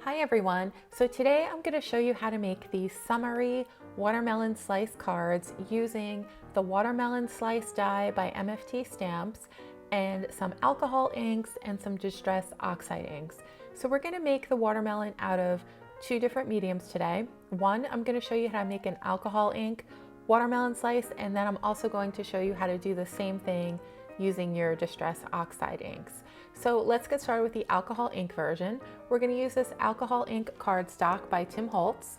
Hi everyone, so today I'm going to show you how to make these summery watermelon slice cards using the watermelon slice die by MFT stamps and some alcohol inks and some distress oxide inks. So we're going to make the watermelon out of two different mediums today. One, I'm going to show you how to make an alcohol ink watermelon slice, and then I'm also going to show you how to do the same thing using your distress oxide inks. So let's get started with the alcohol ink version. We're going to use this alcohol ink cardstock by Tim Holtz.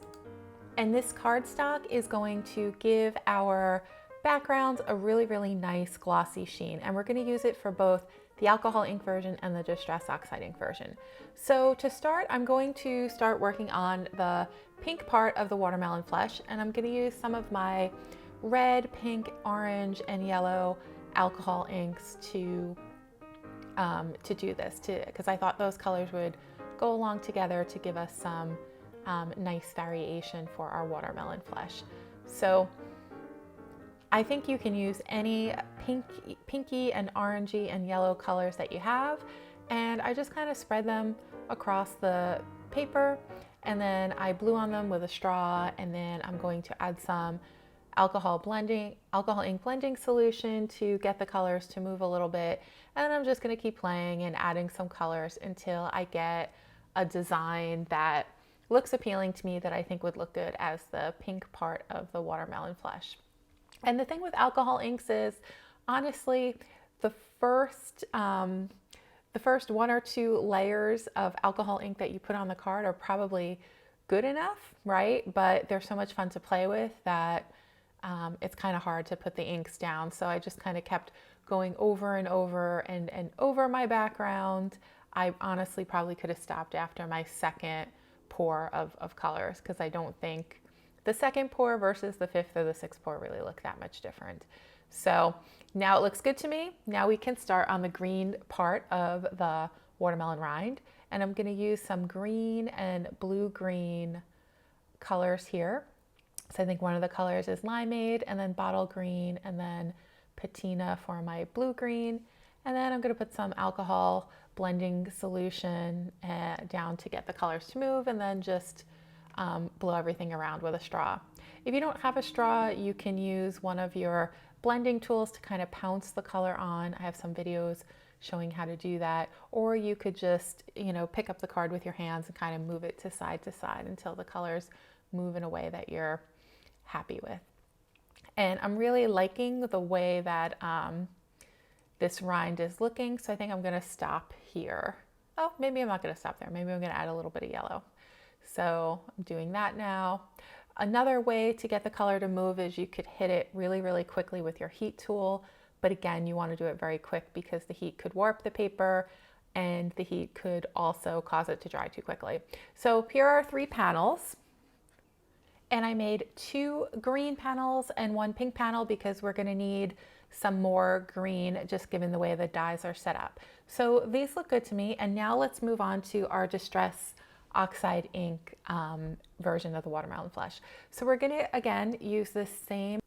And this cardstock is going to give our backgrounds a really nice glossy sheen. And we're going to use it for both the alcohol ink version and the distress oxide ink version. So to start, I'm going to start working on the pink part of the watermelon flesh, and I'm going to use some of my red, pink, orange, and yellow alcohol inks to do this, because I thought those colors would go along together to give us some nice variation for our watermelon flesh. So I think you can use any pinky and orangey and yellow colors that you have, and I just kind of spread them across the paper, and then I blew on them with a straw, and then I'm going to add some alcohol ink blending solution to get the colors to move a little bit, and then I'm just going to keep playing and adding some colors until I get a design that looks appealing to me, that I think would look good as the pink part of the watermelon flesh. And the thing with alcohol inks is, honestly, the first one or two layers of alcohol ink that you put on the card are probably good enough, right? But they're so much fun to play with that it's kind of hard to put the inks down. So I just kind of kept going over and over my background. I honestly probably could have stopped after my second pour of colors, because I don't think the second pour versus the fifth or the sixth pour really look that much different. So now it looks good to me. Now we can start on the green part of the watermelon rind, and I'm going to use some green and blue-green colors here. So I think one of the colors is limeade, and then bottle green, and then patina for my blue green. And then I'm going to put some alcohol blending solution down to get the colors to move, and then just blow everything around with a straw. If you don't have a straw, you can use one of your blending tools to kind of pounce the color on. I have some videos showing how to do that. Or you could just, pick up the card with your hands and kind of move it to side until the colors move in a way that you're happy with. And I'm really liking the way that this rind is looking, so I think I'm going to stop here. Oh, maybe I'm not going to stop there. Maybe I'm going to add a little bit of yellow. So I'm doing that now. Another way to get the color to move is you could hit it really quickly with your heat tool, but again, you want to do it very quick because the heat could warp the paper, and the heat could also cause it to dry too quickly. So here are 3 panels. And I made 2 green panels and 1 pink panel because we're going to need some more green, just given the way the dies are set up. So these look good to me. And now let's move on to our distress oxide ink version of the watermelon flesh. So we're going to, again, use this same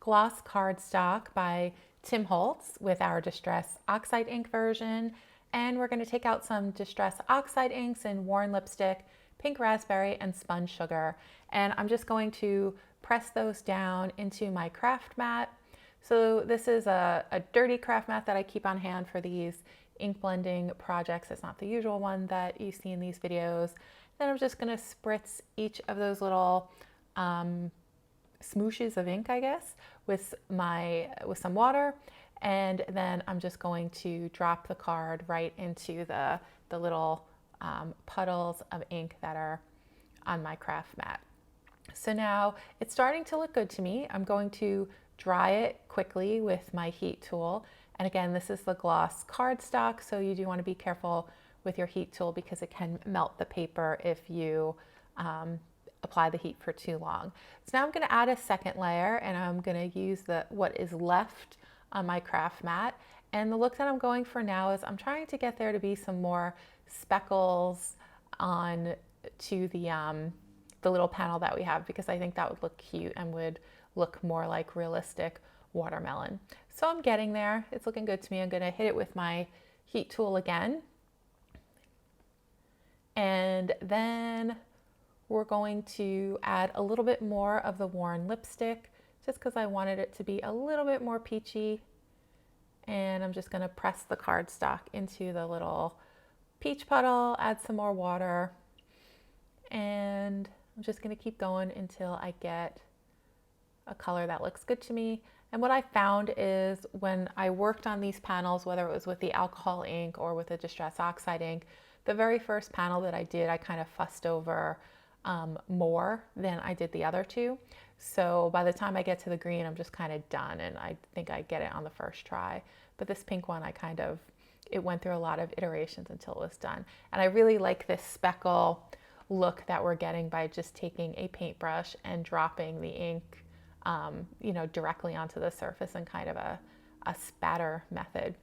gloss cardstock by Tim Holtz with our distress oxide ink version. And we're going to take out some distress oxide inks in worn lipstick, pink raspberry, and spun sugar. And I'm just going to press those down into my craft mat. So this is a dirty craft mat that I keep on hand for these ink blending projects. It's not the usual one that you see in these videos. Then I'm just going to spritz each of those little smooshes of ink, I guess, with some water. And then I'm just going to drop the card right into the little puddles of ink that are on my craft mat. So now it's starting to look good to me. I'm going to dry it quickly with my heat tool. And again, this is the gloss cardstock, so you do want to be careful with your heat tool because it can melt the paper if you apply the heat for too long. So now I'm going to add a second layer, and I'm going to use what is left on my craft mat. And the look that I'm going for now is I'm trying to get there to be some more speckles on to the little panel that we have, because I think that would look cute and would look more like realistic watermelon. So I'm getting there. It's looking good to me. I'm going to hit it with my heat tool again And then we're going to add a little bit more of the worn lipstick just because I wanted it to be a little bit more peachy. And I'm just going to press the cardstock into the little peach puddle, add some more water, and I'm just going to keep going until I get a color that looks good to me. And what I found is when I worked on these panels, whether it was with the alcohol ink or with the Distress Oxide ink, the very first panel that I did, I kind of fussed over more than I did the other two. So by the time I get to the green, I'm just kind of done, and I think I get it on the first try. But this pink one, it went through a lot of iterations until it was done. And I really like this speckle look that we're getting by just taking a paintbrush and dropping the ink, directly onto the surface in kind of a spatter method.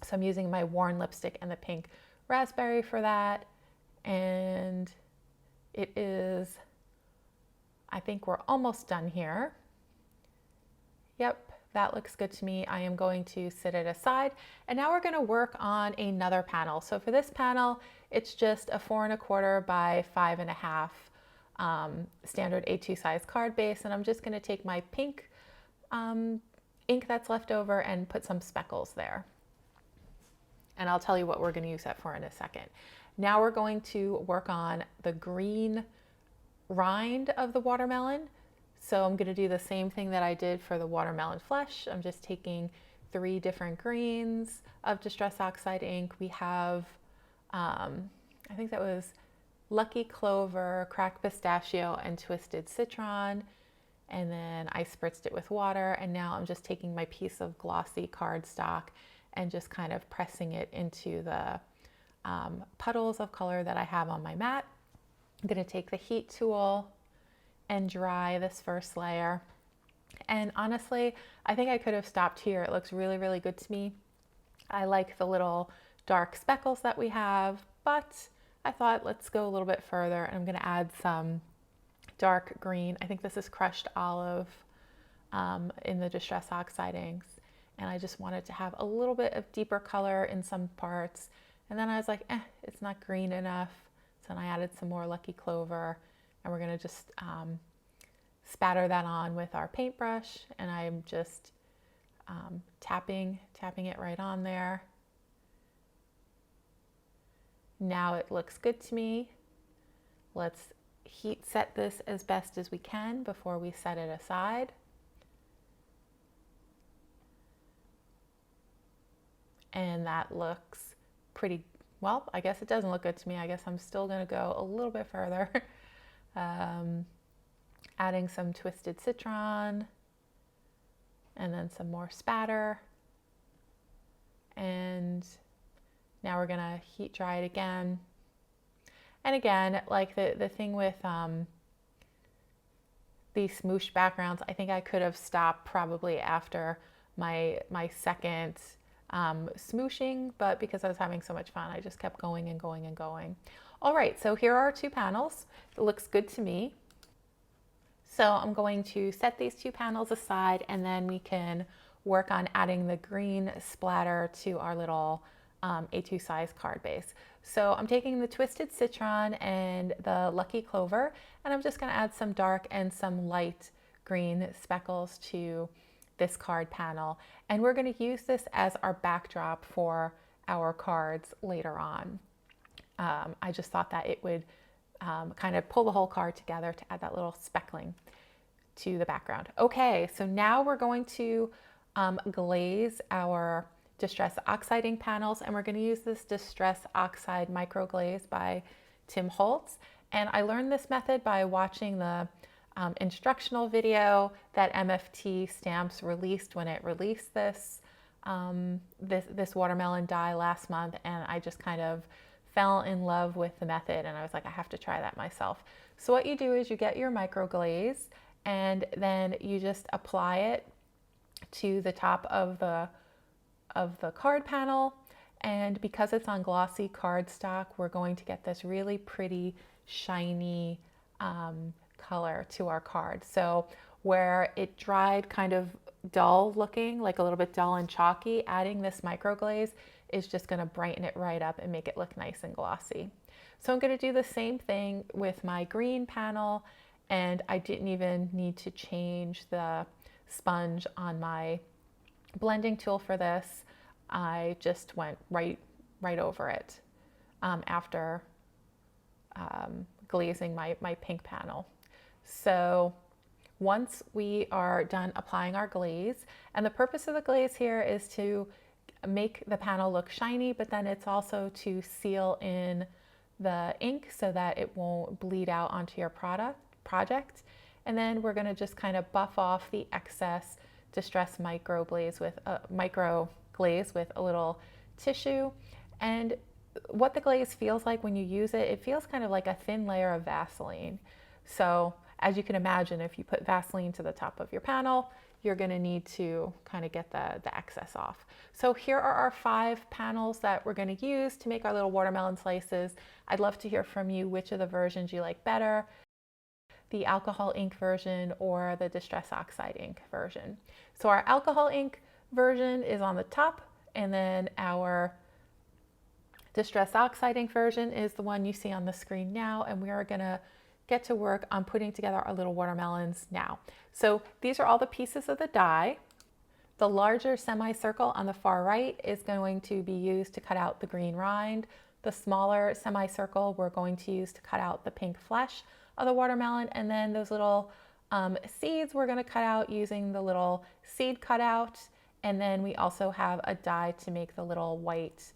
So I'm using my worn lipstick and the pink raspberry for that. And it is, I think we're almost done here. Yep, that looks good to me. I am going to set it aside. And now we're going to work on another panel. So for this panel, it's just a 4 1/4 by 5 1/2 standard A2 size card base. And I'm just going to take my pink ink that's left over and put some speckles there. And I'll tell you what we're going to use that for in a second. Now we're going to work on the green rind of the watermelon. So I'm going to do the same thing that I did for the watermelon flesh. I'm just taking 3 different greens of Distress Oxide ink. We have, I think that was Lucky Clover, Cracked Pistachio, and Twisted Citron. And then I spritzed it with water. And now I'm just taking my piece of glossy cardstock and just kind of pressing it into the puddles of color that I have on my mat. I'm going to take the heat tool and dry this first layer. And honestly, I think I could have stopped here. It looks really, really good to me. I like the little dark speckles that we have, but I thought let's go a little bit further, and I'm going to add some dark green. I think this is crushed olive in the Distress Oxide inks. And I just wanted to have a little bit of deeper color in some parts. And then I was like, it's not green enough. So then I added some more Lucky Clover, and we're gonna just spatter that on with our paintbrush. And I'm just tapping it right on there. Now it looks good to me. Let's heat set this as best as we can before we set it aside. And that looks pretty, well, I guess it doesn't look good to me. I guess I'm still gonna go a little bit further. Adding some Twisted Citron and then some more spatter. And now we're gonna heat dry it again. And again, like the thing with these smoosh backgrounds, I think I could have stopped probably after my second smooshing, but because I was having so much fun, I just kept going and going and going. All right, so here are our 2 panels. It looks good to me. So I'm going to set these 2 panels aside, and then we can work on adding the green splatter to our little A2 size card base. So I'm taking the Twisted Citron and the Lucky Clover, and I'm just going to add some dark and some light green speckles to this card panel. And we're going to use this as our backdrop for our cards later on. I just thought that it would kind of pull the whole card together to add that little speckling to the background. Okay, so now we're going to glaze our Distress Oxide ink panels, and we're going to use this Distress Oxide Micro Glaze by Tim Holtz. And I learned this method by watching the instructional video that MFT Stamps released when it released this watermelon dye last month, and I just kind of fell in love with the method, and I was like, I have to try that myself. So what you do is you get your micro glaze, and then you just apply it to the top of the card panel. And because it's on glossy cardstock, we're going to get this really pretty shiny color to our card. So where it dried kind of dull looking, like a little bit dull and chalky, adding this microglaze is just going to brighten it right up and make it look nice and glossy. So I'm going to do the same thing with my green panel, and I didn't even need to change the sponge on my blending tool for this. I just went right over it after glazing my pink panel. So once we are done applying our glaze, and the purpose of the glaze here is to make the panel look shiny, but then it's also to seal in the ink so that it won't bleed out onto your project. And then we're going to just kind of buff off the excess distress micro glaze with a little tissue. And what the glaze feels like when you use it, it feels kind of like a thin layer of Vaseline. So as you can imagine, if you put Vaseline to the top of your panel, you're going to need to kind of get the excess off. So here are our 5 panels that we're going to use to make our little watermelon slices. I'd love to hear from you which of the versions you like better, the alcohol ink version or the Distress Oxide ink version. So our alcohol ink version is on the top, and then our Distress Oxide ink version is the one you see on the screen now, and we are going to get to work on putting together our little watermelons now. So these are all the pieces of the die. The larger semicircle on the far right is going to be used to cut out the green rind. The smaller semicircle we're going to use to cut out the pink flesh of the watermelon, and then those little seeds we're going to cut out using the little seed cutout, and then we also have a die to make the little white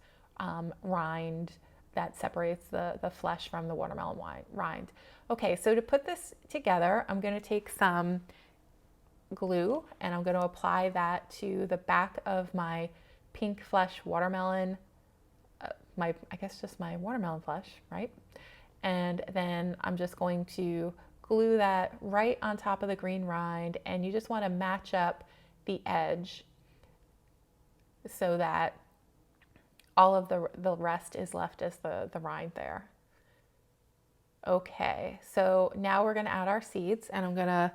rind that separates the flesh from the watermelon rind. Okay, so to put this together, I'm going to take some glue and I'm going to apply that to the back of my pink flesh watermelon, I guess just my watermelon flesh, right? And then I'm just going to glue that right on top of the green rind, and you just want to match up the edge so that all of the rest is left as the rind there. Okay, so now we're going to add our seeds, and I'm going to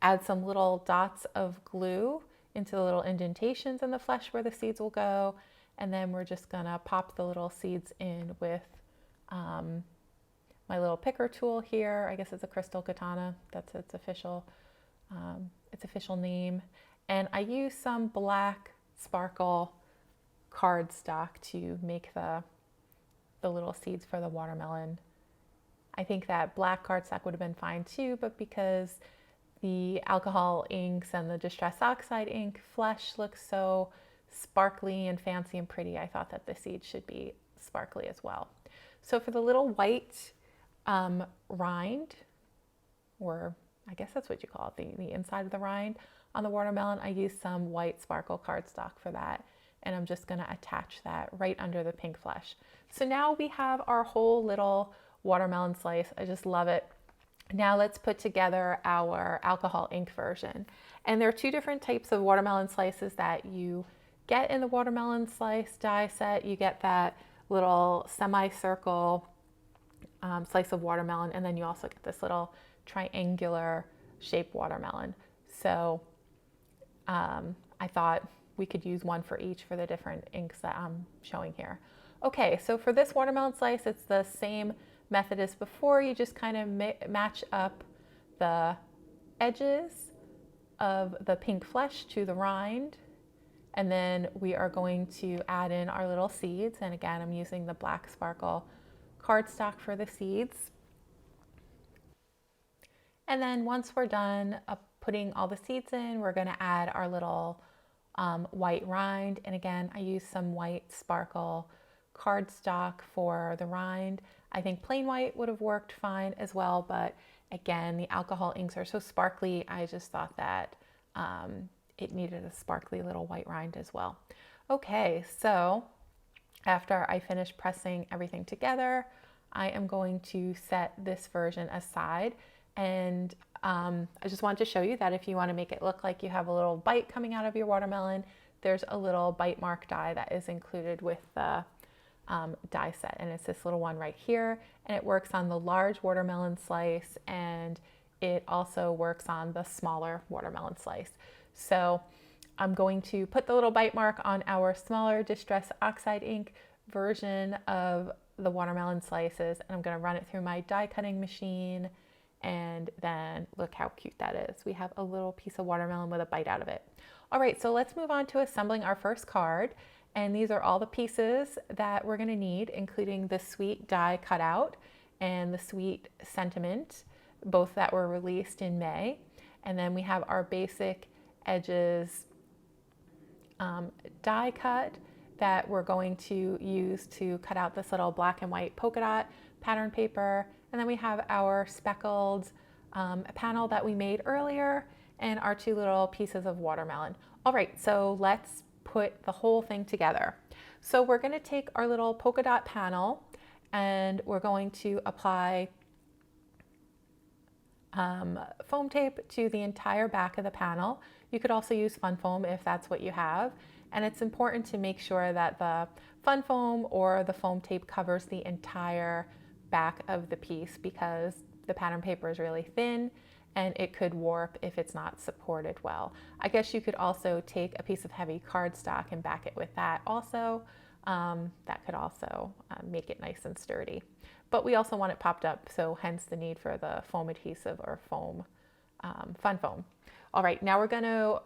add some little dots of glue into the little indentations in the flesh where the seeds will go, and then we're just going to pop the little seeds in with my little picker tool here. I guess it's a crystal katana. That's its official name. And I use some black sparkle cardstock to make the little seeds for the watermelon. I think that black cardstock would have been fine too, but because the alcohol inks and the Distress Oxide ink flesh looks so sparkly and fancy and pretty, I thought that the seeds should be sparkly as well. So for the little white rind, or I guess that's what you call it, the inside of the rind on the watermelon, I used some white sparkle cardstock for that, and I'm just going to attach that right under the pink flesh. So now we have our whole little watermelon slice. I just love it. Now let's put together our alcohol ink version. And there are 2 different types of watermelon slices that you get in the watermelon slice die set. You get that little semicircle slice of watermelon, and then you also get this little triangular shaped watermelon. So I thought we could use one for each for the different inks that I'm showing here. Okay, so for this watermelon slice, it's the same method as before. You just kind of match up the edges of the pink flesh to the rind, and then we are going to add in our little seeds. And again, I'm using the black sparkle cardstock for the seeds. And then once we're done putting all the seeds in, we're going to add our little white rind. And again, I use some white sparkle cardstock for the rind. I think plain white would have worked fine as well, but again, the alcohol inks are so sparkly, I just thought that it needed a sparkly little white rind as well. Okay, so after I finish pressing everything together, I am going to set this version aside, and I just wanted to show you that if you want to make it look like you have a little bite coming out of your watermelon, there's a little bite mark die that is included with the die set, and it's this little one right here, and it works on the large watermelon slice, and it also works on the smaller watermelon slice. So I'm going to put the little bite mark on our smaller Distress Oxide Ink version of the watermelon slices, and I'm going to run it through my die cutting machine, and then look how cute that is. We have a little piece of watermelon with a bite out of it. All right, so let's move on to assembling our first card, and these are all the pieces that we're going to need, including the sweet die cutout and the sweet sentiment, both that were released in May. And then we have our basic edges die cut that we're going to use to cut out this little black and white polka dot pattern paper. And then we have our speckled panel that we made earlier and our two little pieces of watermelon. All right, so let's put the whole thing together. So we're going to take our little polka dot panel and we're going to apply foam tape to the entire back of the panel. You could also use fun foam if that's what you have. And it's important to make sure that the fun foam or the foam tape covers the entire back of the piece, because the pattern paper is really thin and it could warp if it's not supported well. I guess you could also take a piece of heavy cardstock and back it with that also. That could also make it nice and sturdy. But we also want it popped up, so hence the need for the foam adhesive or foam, fun foam. All right, now we're going to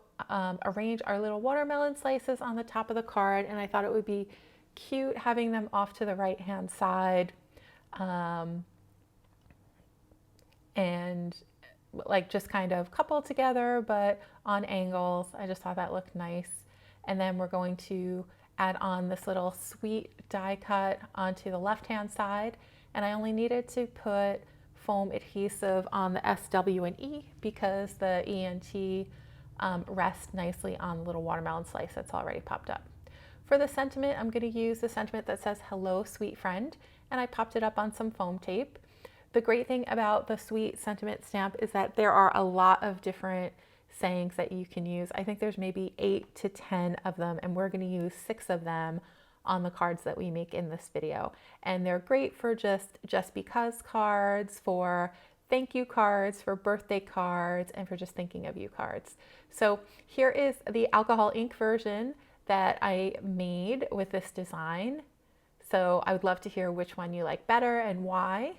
arrange our little watermelon slices on the top of the card, and I thought it would be cute having them off to the right hand side, and like just kind of coupled together but on angles. I just thought that looked nice. And then we're going to add on this little sweet die cut onto the left hand side, and I only needed to put foam adhesive on the S, W, and E because the E and T rest nicely on the little watermelon slice that's already popped up. For the sentiment, I'm going to use the sentiment that says "Hello, sweet friend," and I popped it up on some foam tape. The great thing about the sweet sentiment stamp is that there are a lot of different sayings that you can use. I think there's maybe 8 to 10 of them, and we're going to use 6 of them on the cards that we make in this video. And they're great for just because cards, for thank you cards, for birthday cards, and for just thinking of you cards. So here is the alcohol ink version that I made with this design. So I would love to hear which one you like better and why.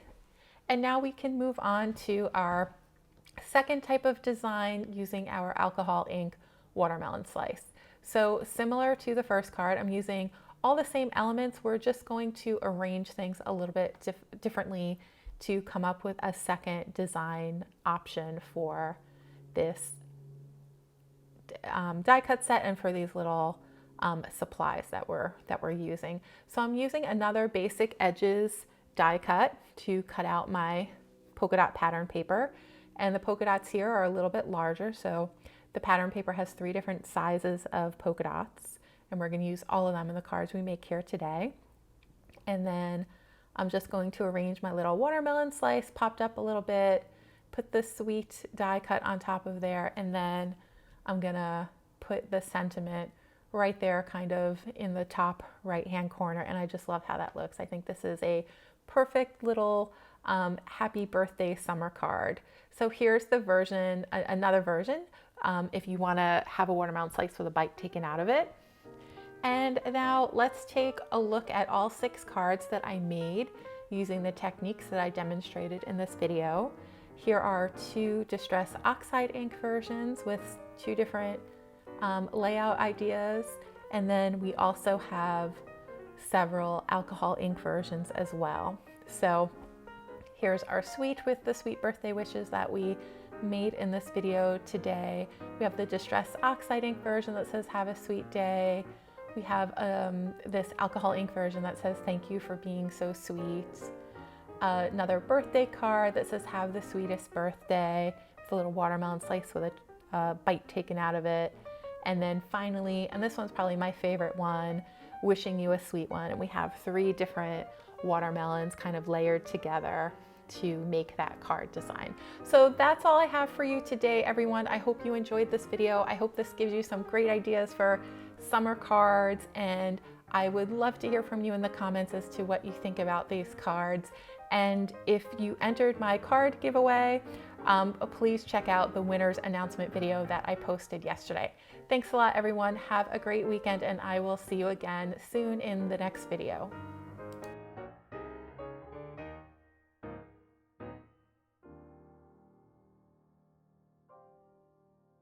And now we can move on to our second type of design using our alcohol ink watermelon slice. So similar to the first card, I'm using all the same elements. We're just going to arrange things a little bit differently to come up with a second design option for this die cut set and for these little supplies that we're using. So I'm using another basic edges die cut to cut out my polka dot pattern paper, and the polka dots here are a little bit larger, so the pattern paper has 3 different sizes of polka dots, and we're going to use all of them in the cards we make here today. And then I'm just going to arrange my little watermelon slice popped up a little bit, put the sweet die cut on top of there, and then I'm gonna put the sentiment right there kind of in the top right hand corner, and I just love how that looks. I think this is a perfect little happy birthday summer card. So here's the version, another version, if you want to have a watermelon slice with a bite taken out of it. And now let's take a look at all 6 cards that I made using the techniques that I demonstrated in this video. Here are 2 Distress Oxide Ink versions with 2 different layout ideas, and then we also have several alcohol ink versions as well. So here's our sweet with the sweet birthday wishes that we made in this video today. We have the Distress Oxide Ink version that says "Have a sweet day." We have this alcohol ink version that says "Thank you for being so sweet." Another birthday card that says "Have the sweetest birthday," with a little watermelon slice with a bite taken out of it. And then finally, and this one's probably my favorite one, "Wishing you a sweet one." And we have 3 different watermelons kind of layered together to make that card design. So that's all I have for you today, everyone. I hope you enjoyed this video. I hope this gives you some great ideas for summer cards, and I would love to hear from you in the comments as to what you think about these cards. And if you entered my card giveaway, please check out the winner's announcement video that I posted yesterday. Thanks a lot, everyone. Have a great weekend, and I will see you again soon in the next video.